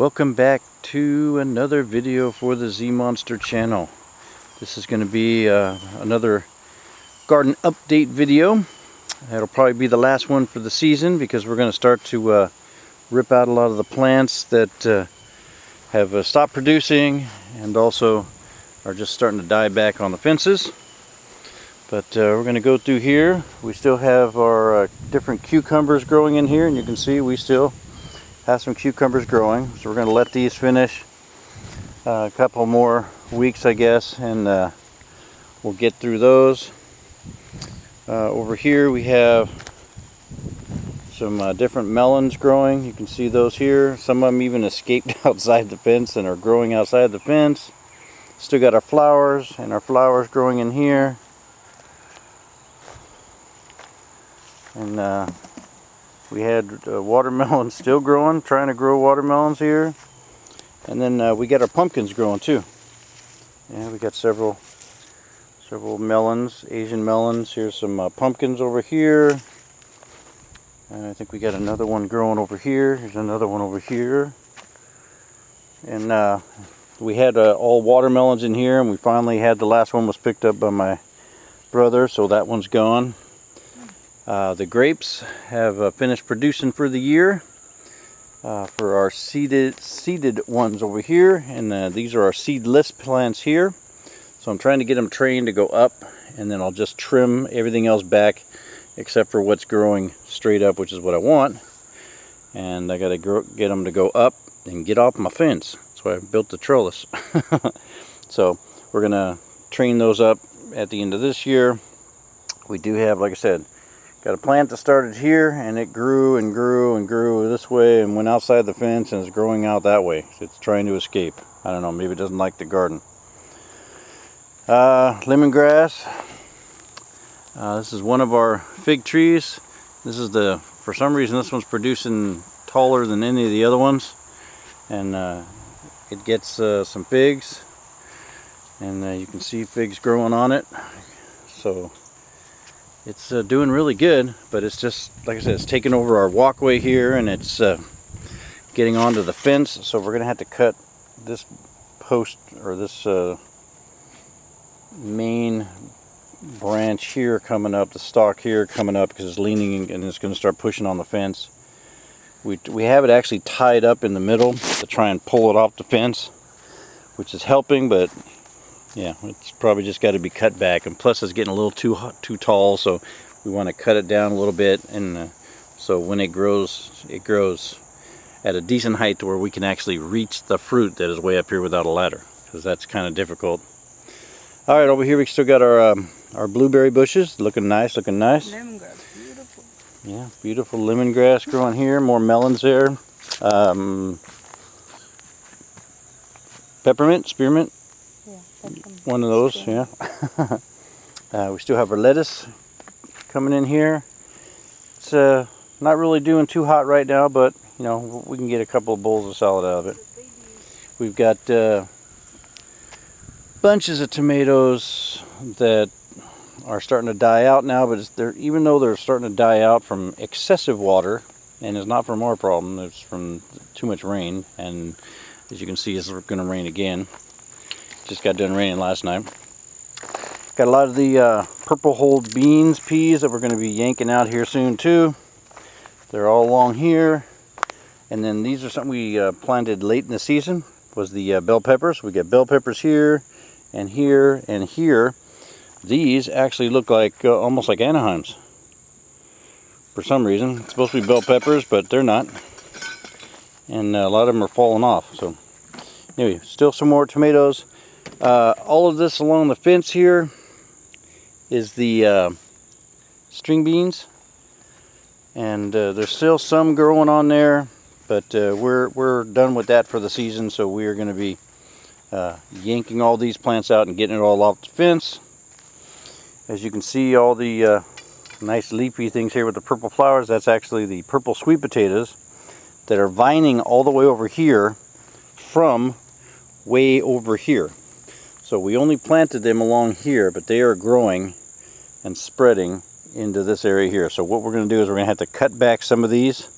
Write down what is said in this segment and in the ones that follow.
Welcome back to another video for the Z Monster channel. This is going to be another garden update video. It'll probably be the last one for the season because we're going to start to rip out a lot of the plants that have stopped producing and also are just starting to die back on the fences. But we're going to go through here. We still have our different cucumbers growing in here, and you can see we still have some cucumbers growing. So we're going to let these finish a couple more weeks, I guess, and we'll get through those. Over here we have some different melons growing. You can see those here. Some of them even escaped outside the fence and are growing outside the fence. Still got our flowers, and our flowers growing in here. And we had watermelons still growing, trying to grow watermelons here. And then we got our pumpkins growing too. Yeah, we got several melons, Asian melons. Here's some pumpkins over here. And I think we got another one growing over here. Here's another one over here. And we had all watermelons in here, and we finally had the last one was picked up by my brother, so that one's gone. The grapes have finished producing for the year for our seeded ones over here, and these are our seedless plants here. So I'm trying to get them trained to go up, and then I'll just trim everything else back except for what's growing straight up, which is what I want. And I got to get them to go up and get off my fence. That's why I built the trellis. So we're going to train those up at the end of this year. We do have, like I said, got a plant that started here, and it grew and grew and grew this way and went outside the fence and is growing out that way. It's trying to escape. I don't know, maybe it doesn't like the garden. Lemongrass. This is one of our fig trees. This is for some reason this one's producing taller than any of the other ones. And it gets some figs. And you can see figs growing on it. So it's doing really good, but it's just, like I said, it's taking over our walkway here, and it's getting onto the fence. So we're going to have to cut this post, or this main branch here coming up, the stalk here coming up, because it's leaning and it's going to start pushing on the fence. We have it actually tied up in the middle to try and pull it off the fence, which is helping, but yeah, it's probably just got to be cut back, and plus it's getting a little too tall, so we want to cut it down a little bit, and so when it grows at a decent height to where we can actually reach the fruit that is way up here without a ladder, because that's kind of difficult. All right, over here we still got our blueberry bushes, looking nice, looking nice. Lemongrass, beautiful. Yeah, beautiful lemongrass growing here. More melons there. Peppermint, spearmint. One of those, yeah. We still have our lettuce coming in here. It's not really doing too hot right now, but you know, we can get a couple of bowls of salad out of it. We've got bunches of tomatoes that are starting to die out now, but even though they're starting to die out from excessive water, and it's not from our problem, it's from too much rain, and as you can see, it's going to rain again. Just got done raining last night. Got a lot of the purple hulled peas that we're going to be yanking out here soon too. They're all along here. And then these are something we planted late in the season, was the bell peppers. We got bell peppers here and here and here. These actually look like almost like Anaheims for some reason. It's supposed to be bell peppers, but they're not. And a lot of them are falling off. So anyway, still some more tomatoes. All of this along the fence here is the string beans, and there's still some growing on there, but we're done with that for the season. So we are going to be yanking all these plants out and getting it all off the fence. As you can see, all the nice leafy things here with the purple flowers, that's actually the purple sweet potatoes that are vining all the way over here from way over here. So we only planted them along here, but they are growing and spreading into this area here. So what we're going to do is we're going to have to cut back some of these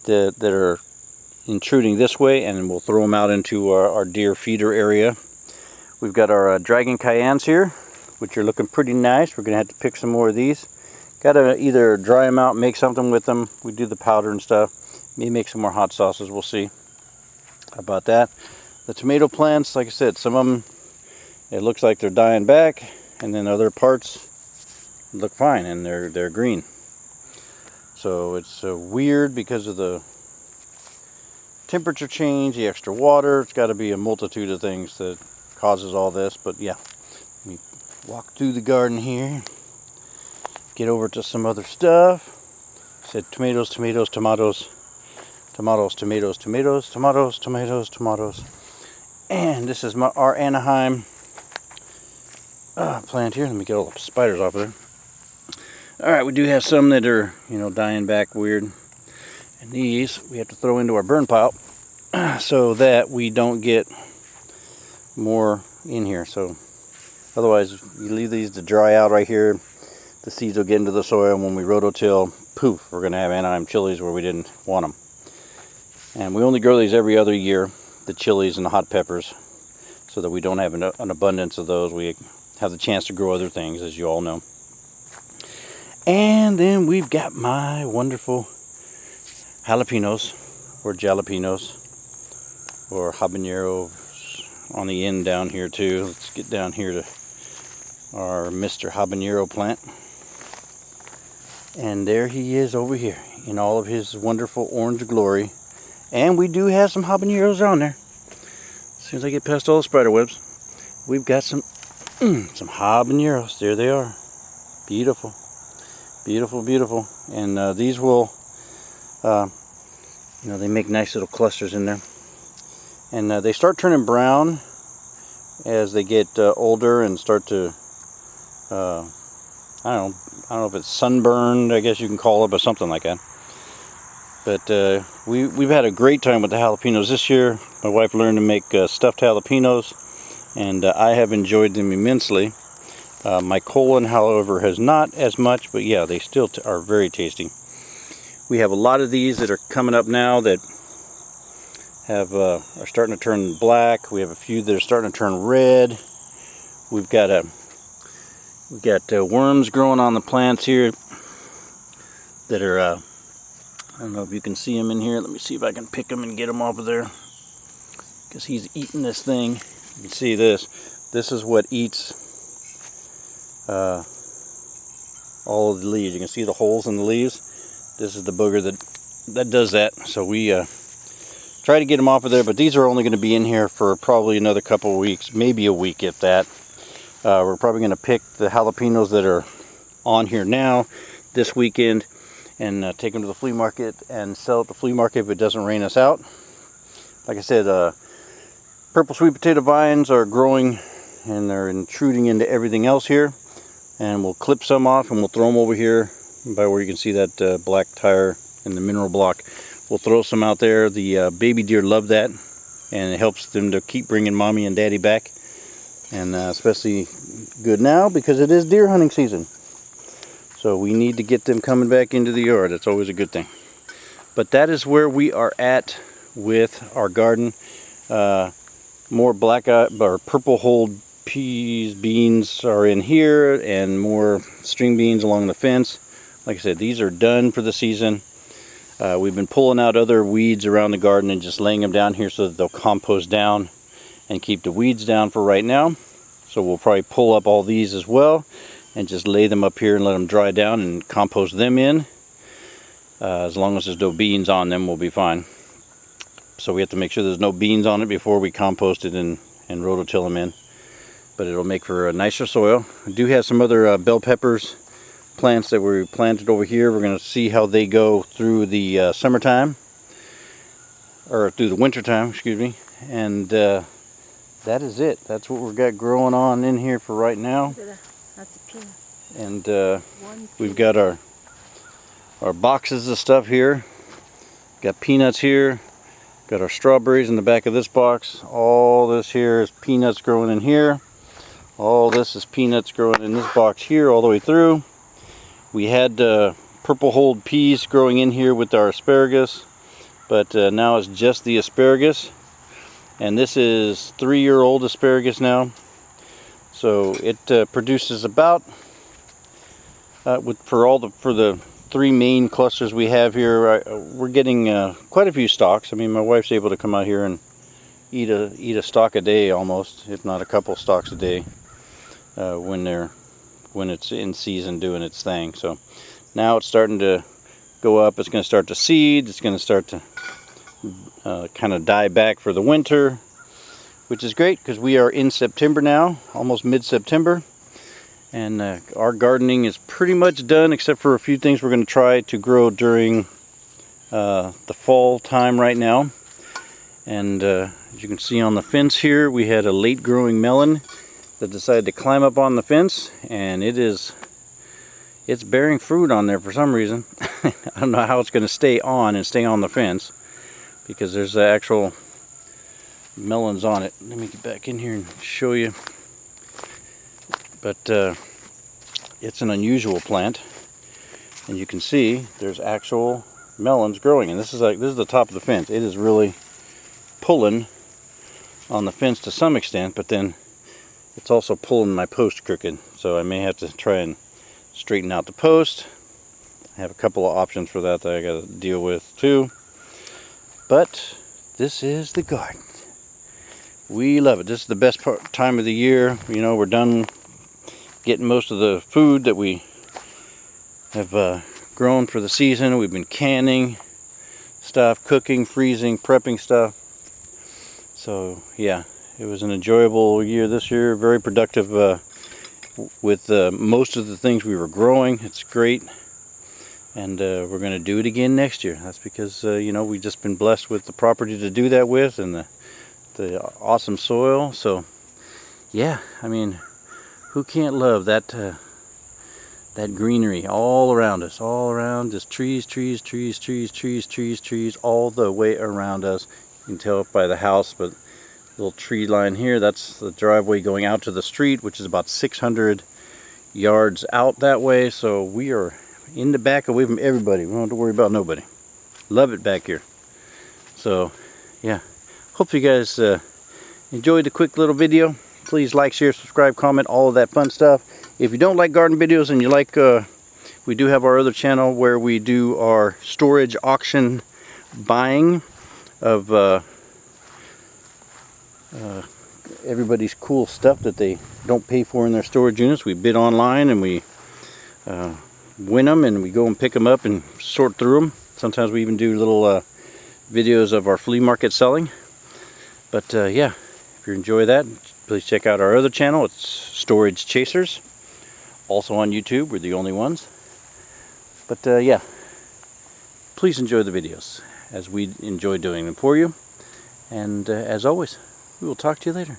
that are intruding this way, and we'll throw them out into our deer feeder area. We've got our Dragon Cayennes here, which are looking pretty nice. We're going to have to pick some more of these. Got to either dry them out, make something with them. We do the powder and stuff. Maybe make some more hot sauces, we'll see about that. The tomato plants, like I said, some of them, it looks like they're dying back, and then other parts look fine, and they're green. So it's weird because of the temperature change, the extra water. It's got to be a multitude of things that causes all this. But yeah, let me walk through the garden here, get over to some other stuff. Said tomatoes, tomatoes, tomatoes, tomatoes, tomatoes, tomatoes, tomatoes, tomatoes, tomatoes. And this is our Anaheim plant here. Let me get all the spiders off of there. Alright, we do have some that are, dying back weird. And these we have to throw into our burn pile so that we don't get more in here. So otherwise, you leave these to dry out right here, the seeds will get into the soil, and when we rototill, poof, we're going to have Anaheim chilies where we didn't want them. And we only grow these every other year, the chilies and the hot peppers, so that we don't have an abundance of those. We have the chance to grow other things, as you all know. And then we've got my wonderful jalapenos, or jalapenos, or habaneros on the end down here too. Let's get down here to our Mr. Habanero plant. And there he is over here in all of his wonderful orange glory. And we do have some habaneros on there. As soon as I get past all the spider webs, we've got some habaneros. There they are. Beautiful. Beautiful, beautiful. And these will, they make nice little clusters in there. And they start turning brown as they get older and start to, I don't know if it's sunburned, I guess you can call it, but something like that. But we've had a great time with the jalapenos this year. My wife learned to make stuffed jalapenos, and I have enjoyed them immensely. My colon, however, has not as much, but yeah, they still are very tasty. We have a lot of these that are coming up now that are starting to turn black. We have a few that are starting to turn red. We've got worms growing on the plants here that are I don't know if you can see them in here. Let me see if I can pick them and get them off of there, because he's eating this thing. You can see this. This is what eats all of the leaves. You can see the holes in the leaves. This is the booger that does that. So we try to get them off of there, but these are only going to be in here for probably another couple of weeks, maybe a week if that. We're probably going to pick the jalapenos that are on here now this weekend and take them to the flea market and sell at the flea market if it doesn't rain us out. Like I said, purple sweet potato vines are growing and they're intruding into everything else here. And we'll clip some off and we'll throw them over here by where you can see that black tire in the mineral block. We'll throw some out there. The baby deer love that, and it helps them to keep bringing mommy and daddy back. And especially good now because it is deer hunting season. So we need to get them coming back into the yard. That's always a good thing. But that is where we are at with our garden. More purple hulled peas, beans are in here, and more string beans along the fence. Like I said, these are done for the season. We've been pulling out other weeds around the garden and just laying them down here so that they'll compost down and keep the weeds down for right now. So we'll probably pull up all these as well and just lay them up here and let them dry down and compost them in. As long as there's no beans on them, we'll be fine. So we have to make sure there's no beans on it before we compost it and rototill them in. But it'll make for a nicer soil. I do have some other bell peppers plants that we planted over here. We're going to see how they go through the summertime, or through the winter time, excuse me. And that is it. That's what we've got growing on in here for right now. That's a peanut. And we've got our boxes of stuff here. Got peanuts here. Got our strawberries in the back of this box. All this here is peanuts growing in here. All this is peanuts growing in this box here all the way through. We had purple hulled peas growing in here with our asparagus. but now it's just the asparagus. And this is 3-year-old asparagus now. So it produces about, for the 3 main clusters we have here, we're getting quite a few stalks. I mean, my wife's able to come out here and eat a stalk a day almost, if not a couple stalks a day, when it's in season doing its thing. So now it's starting to go up. It's going to start to seed. It's going to start to kind of die back for the winter, which is great because we are in September now, almost mid-September, and our gardening is pretty much done except for a few things we're going to try to grow during the fall time right now. And as you can see on the fence here, we had a late growing melon that decided to climb up on the fence, and it's bearing fruit on there for some reason. I don't know how it's going to stay on the fence, because there's actual melons on it. Let me get back in here and show you. But it's an unusual plant, and you can see there's actual melons growing. And this is the top of the fence. It is really pulling on the fence to some extent, but then it's also pulling my post crooked. So I may have to try and straighten out the post. I have a couple of options for that I got to deal with too. But this is the garden. We love it. This is the best time of the year. You know, we're done getting most of the food that we have grown for the season. We've been canning stuff, cooking, freezing, prepping stuff. So yeah, it was an enjoyable year this year. Very productive with most of the things we were growing. It's great. And we're going to do it again next year. That's because, you know, we've just been blessed with the property to do that with, and the awesome soil. So, yeah, I mean, who can't love that that greenery all around us, all around, just trees, trees, trees, trees, trees, trees, trees, all the way around us. You can tell by the house, but little tree line here, that's the driveway going out to the street, which is about 600 yards out that way. So we are in the back, away from everybody. We don't have to worry about nobody. Love it back here. So yeah, hope you guys enjoyed the quick little video. Please like, share, subscribe, comment, all of that fun stuff. If you don't like garden videos and you like, we do have our other channel where we do our storage auction buying of everybody's cool stuff that they don't pay for in their storage units. We bid online and we win them, and we go and pick them up and sort through them. Sometimes we even do little videos of our flea market selling. But yeah, if you enjoy that, please check out our other channel. It's Storage Chasers, also on YouTube. We're the only ones. But yeah, please enjoy the videos as we enjoy doing them for you. And as always, we will talk to you later.